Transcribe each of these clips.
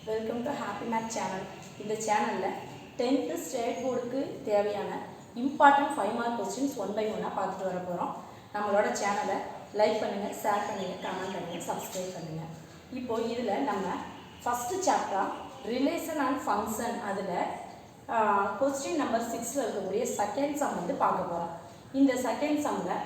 Welcome to happy math channel. இந்த சேனலில் 10th state போர்டுக்கு தேவையான இம்பார்ட்டன்ட் 5 மார்க் கொஸ்டின்ஸ் 1 by 1 பார்த்துட்டு வர போகிறோம். நம்மளோட சேனலை லைக் பண்ணுங்கள், ஷேர் பண்ணுங்கள், கமெண்ட் பண்ணுங்கள், சப்ஸ்கிரைப் பண்ணுங்கள். இப்போது இதில் நம்ம first chapter relation and function அதில் கொஸ்டின் நம்பர் 6ல் இருக்கக்கூடிய செகண்ட் சம் வந்து பார்க்க போகிறோம். இந்த செகண்ட் சம்மில்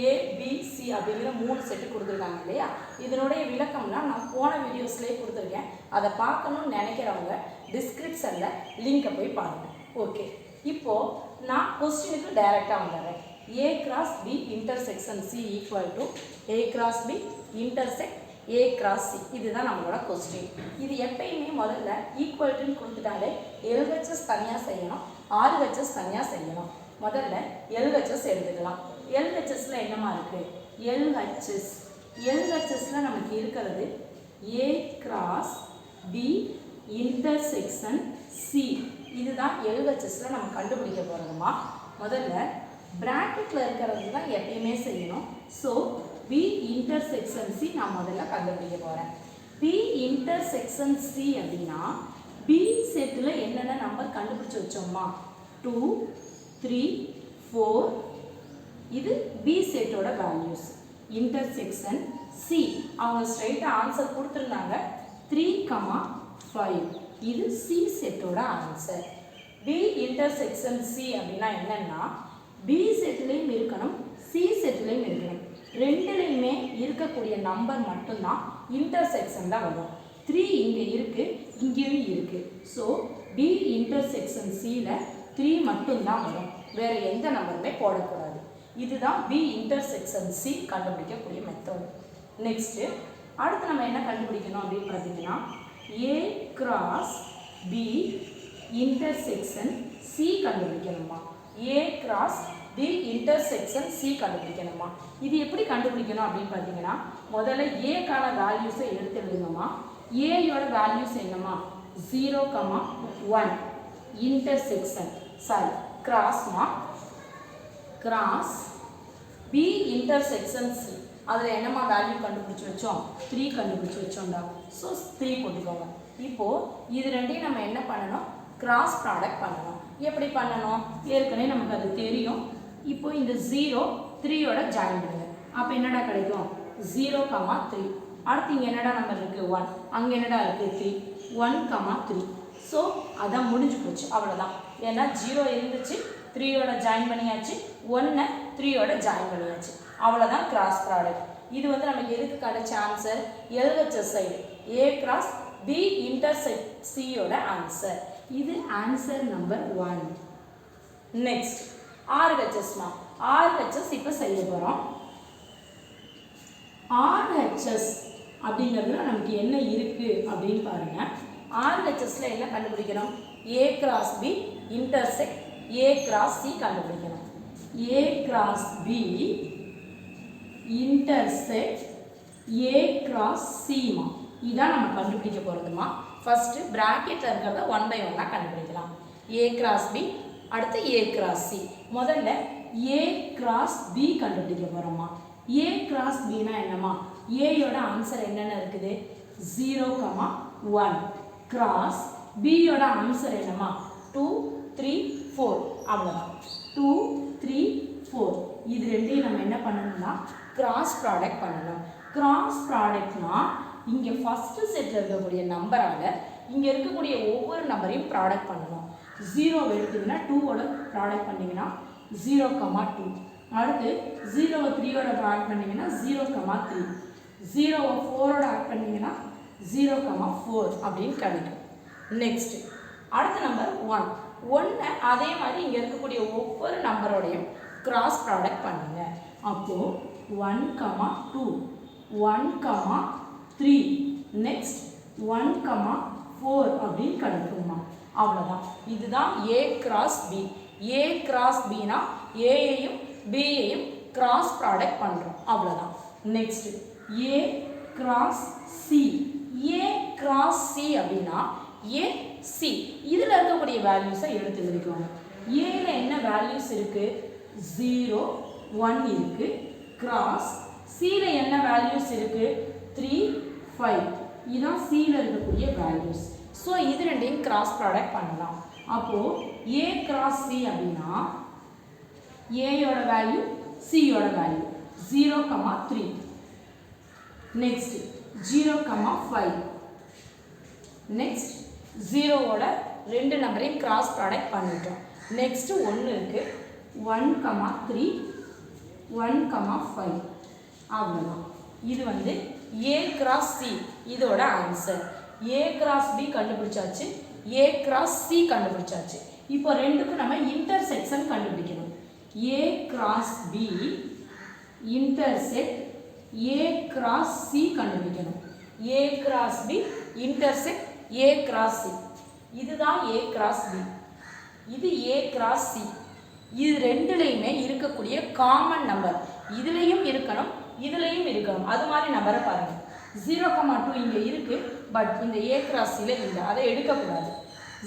ABC அப்படிங்கிற 3 செட்டு கொடுத்துருக்காங்க இல்லையா? இதனுடைய விளக்கம்லாம் நான் போன வீடியோஸ்லேயே கொடுத்துருக்கேன். அதை பார்க்கணும்னு நினைக்கிறவங்க டிஸ்கிரிப்ஷனில் லிங்கை போய் பாருங்கள். ஓகே, இப்போது நான் கொஸ்டினுக்கு டைரெக்டாக வந்துடுறேன். A cross B intersection C equal to A cross B intersect A cross C. இதுதான் நம்மளோட கொஸ்டின். இது எப்பயுமே முதல்ல ஈக்குவல்ட்டுன்னு கொடுத்துட்டாலே LHS தனியாக செய்யணும், RHS தனியாக செய்யணும். முதல்ல LHS எடுத்துக்கலாம். LHSல என்னமா இருக்குது? LHSல நமக்கு இருக்கிறது A cross B intersection C. இதுதான் LHSல நம்ம கண்டுபிடிக்க போகிறோமா. முதல்ல பிராக்கெட்டில் இருக்கிறது தான் எப்பயுமே செய்யணும். ஸோ B இன்டர்செக்ஷன் C நான் முதல்ல கண்டுபிடிக்க போகிறேன். B இன்டர்செக்ஷன் C அப்படின்னா B செட்டில் என்னென்ன நம்பர் கண்டுபிடிச்சி வச்சோமா? 2, 3, 4. இது B செட்டோட வேல்யூஸ். இன்டர்செக்ஷன் C அவங்க ஸ்ட்ரைட்டாக ஆன்சர் கொடுத்துருந்தாங்க 3, 5. இது C செட்டோட ஆன்சர். B இன்டர்செக்ஷன் C அப்படின்னா என்னென்னா B செட்லேயும் இருக்கணும், C செட்லேயும் இருக்கணும். ரெண்டுலேயுமே இருக்கக்கூடிய நம்பர் மட்டும்தான் இன்டர்செக்ஷன் தான் வரும். 3 இங்கே இருக்குது, இங்கேயும் இருக்குது. ஸோ B இன்டர்செக்ஷன் Cயில் 3 மட்டும்தான் வரும், வேறு எந்த நம்பருமே போடக்கூடாது. இதுதான் B இன்டர்செக்ஷன் C கண்டுபிடிக்கக்கூடிய மெத்தட். நெக்ஸ்ட்டு அடுத்து நம்ம என்ன கண்டுபிடிக்கணும் அப்படின்னு பார்த்தீங்கன்னா A cross B intersection C கண்டுபிடிக்கணுமா? A cross B intersection C கண்டுபிடிக்கணுமா? இது எப்படி கண்டுபிடிக்கணும் அப்படின்னு பார்த்தீங்கன்னா முதல்ல ஏக்கான வேல்யூஸை எடுத்து எழுதுங்கம்மா. ஏயோட வேல்யூஸ் என்னம்மா? 0, 1 இன்டர்செக்ஷன் கிராஸ்மா. கிராஸ் B இன்டர்செக்ஷன் C அதில் என்னம்மா வேல்யூ கண்டுபிடிச்சி வச்சோம்? 3 கண்டுபிடிச்சி வச்சோம்டா. ஸோ 3 போட்டுக்கோங்க. இப்போது இது ரெண்டையும் நம்ம என்ன பண்ணணும்? கிராஸ் ப்ராடக்ட் பண்ணணும். எப்படி பண்ணணும்? ஏற்கனவே நமக்கு அது தெரியும். இப்போது இந்த 0 3யோட ஜாயின் பண்ணுங்க. அப்போ என்னடா கிடைக்கும்? 0, 3. அடுத்து இங்கே என்னடா நம்பர் இருக்குது? 1. அங்கே என்னடா இருக்குது? 3. 1, 3. ஸோ அதான் முடிஞ்சு போச்சு, அவ்வளோதான். ஏன்னா 0 இருந்துச்சு, 3யோட ஜாயின் பண்ணியாச்சு, 1 3யோட ஜாயின் பண்ணியாச்சு, அவ்வளோதான் கிராஸ் ப்ராடக்ட். இது வந்து நமக்கு எதுக்கு கிடைச்ச answer? LHS side A cross B intersect Cயோட ஆன்சர். இது ஆன்சர் நம்பர் 1. நெக்ஸ்ட் RHSமா. RHS இப்போ செய்ய போகிறோம். RHS அப்படிங்கிறதுல நமக்கு என்ன இருக்குது அப்படின்னு பாருங்கள். RHSல என்ன கண்டுபிடிக்கணும்? A cross B intersect A cross C கண்டுபிடிக்கணும். A cross B intersect A cross Cமா. இதான் நம்ம கண்டுபிடிக்க போகிறதுமா. ஃபஸ்ட்டு ப்ராக்கெட்டில் இருக்கிறத 1 by 1 கண்டுபிடிக்கலாம். A கிராஸ் B, அடுத்து A கிராஸ் C. முதல்ல A கிராஸ் B கண்டுபிடிக்க போகிறோமா. A கிராஸ் Bனா என்னம்மா? ஏயோட ஆன்சர் என்னென்ன இருக்குது? 0, 1 கிராஸ் Bயோட ஆன்சர் என்னம்மா? 2, 3, 4. அவ்வளோதான். 2, 3, 4. இது ரெண்டையும் நம்ம என்ன பண்ணணும்னா கிராஸ் ப்ராடக்ட் பண்ணணும். கிராஸ் ப்ராடக்ட்னா இங்கே ஃபஸ்ட்டு செட்டில் இருக்கக்கூடிய நம்பரால் இங்கே இருக்கக்கூடிய ஒவ்வொரு நம்பரையும் ப்ராடக்ட் பண்ணணும். 0 எடுத்திங்கன்னா 2வோட ப்ராடக்ட் பண்ணிங்கன்னா 0, 2. அடுத்து 0வை 3யோட ப்ராடக்ட் பண்ணிங்கன்னா 0, 3. 0வை 4ஓட ஆட் பண்ணிங்கன்னா 0, 4 அப்படின்னு கிடைக்கும். நெக்ஸ்ட்டு அடுத்த நம்பர் 1 அதே மாதிரி இங்கே இருக்கக்கூடிய ஒவ்வொரு நம்பரோடையும் கிராஸ் ப்ராடக்ட் பண்ணுங்க. அப்போது 1, 2, 1, 3, நெக்ஸ்ட் 1, 4 அப்படின்னு கிடைக்குமா. அவ்வளோதான். இதுதான் A cross B. A cross Bனா ஏயையும் பியையும் கிராஸ் ப்ராடக்ட் பண்ணுறோம், அவ்வளோதான். Next A cross C. A cross C அப்படின்னா A C இதில் இருக்கக்கூடிய வேல்யூஸை எடுத்து எழுதிக்கோங்க. ஏல என்ன வேல்யூஸ் இருக்குது? 0, 1 இருக்குது. கிராஸ் Cயில் என்ன வேல்யூஸ் இருக்குது? 3, 5. இதுதான் Cயில் இருக்கக்கூடிய வேல்யூஸ். ஸோ இது ரெண்டையும் கிராஸ் ப்ராடக்ட் பண்ணலாம். அப்போது ஏ கிராஸ் சி அப்படின்னா ஏயோட வேல்யூ சியோட வேல்யூ 0,3. நெக்ஸ்ட் 0,5. நெக்ஸ்ட் 0வோட ரெண்டு நம்பரையும் கிராஸ் ப்ராடக்ட் பண்ணிட்டோம். நெக்ஸ்ட் 1 இருக்குது 1,3 1,5. அவ்வளோதான். இது வந்து ஏ கிராஸ் சி இதோட ஆன்சர். ஏ கிராஸ் பி கண்டுபிடிச்சாச்சு, ஏ கிராஸ் சி கண்டுபிடிச்சாச்சு. இப்போ ரெண்டுக்கும் நம்ம இன்டர்செக்ஷன் கண்டுபிடிக்கணும். A cross B intersect A cross C கண்டுபிடிக்கணும். A cross B intersect A cross C. இதுதான் ஏ கிராஸ் பி, இது ஏ கிராஸ் சி. இது ரெண்டுலேயுமே இருக்கக்கூடிய காமன் நம்பர். இதுலேயும் இருக்கணும், இதுலேயும் இருக்கணும். அது மாதிரி நம்பரை பாருங்கள். 0,2 இங்கே இருக்குது, பட் இந்த ஏ கிராஸ் சியில் இல்லை, அதை எடுக்கக்கூடாது.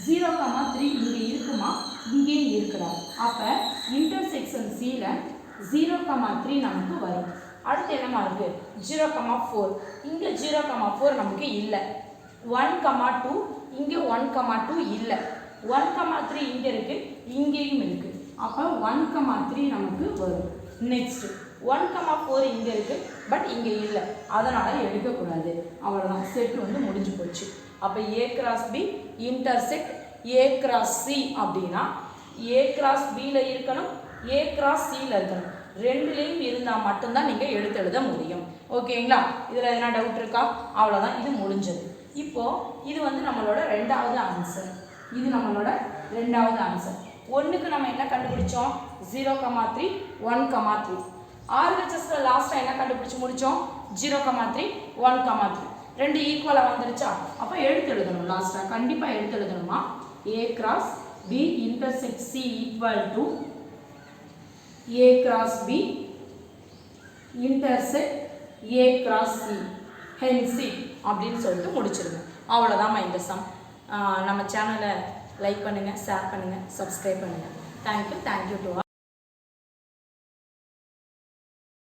0,3 இங்கே இருக்குமா, இங்கேயும் இருக்கிறார். அப்போ இன்டர்செக்ஷன் சியில் 0,3 நமக்கு வரும். அடுத்து என்னமா இருக்குது 0,4. இங்கே 0,4 நமக்கு இல்லை. 1,2 இங்கே 1,2 இல்லை. 1,3 இங்கே இருக்குது, இங்கேயும் இருக்குது. அப்போ 1,3 நமக்கு வரும். நெக்ஸ்ட் 1,4 இங்கே இருக்குது, பட் இங்கே இல்லை, அதனால் எடுக்கக்கூடாது. அவ்வளோதான், செட் வந்து முடிஞ்சு போச்சு. அப்போ A cross B intersect A cross C அப்படின்னா ஏ கிராஸ் பியில் இருக்கணும், ஏ கிராஸ் சியில் இருக்கணும். ரெண்டுலேயும் இருந்தால் மட்டும்தான் நீங்கள் எடுத்து எழுத முடியும். ஓகேங்களா? இதில் எதனா டவுட் இருக்கா? அவ்வளோதான், இது முடிஞ்சது. இப்போது இது வந்து நம்மளோட ரெண்டாவது ஆன்சர். இது நம்மளோட ரெண்டாவது ஆன்சர். ஒன்றுக்கு நம்ம என்ன கண்டுபிடிச்சோம்? 0,3 1,3. ஆர்ஹெச்எஸில் லாஸ்ட்டாக என்ன கண்டுபிடிச்சி முடித்தோம்? 0,3 1,3. ரெண்டு ஈக்குவலாக வந்துருச்சா? அப்போ எடுத்து எழுதணும். லாஸ்ட்டாக கண்டிப்பாக எடுத்து எழுதணுமா? A cross B intersect C equal to A cross B intersect A cross C hence C அப்படின்னு சொல்லிட்டு முடிச்சிருங்க. அவ்வளோதாம்மா இந்த சம். நம்ம சேனலை லைக் பண்ணுங்கள், ஷேர் பண்ணுங்கள், சப்ஸ்கிரைப் பண்ணுங்கள். Thank you to all.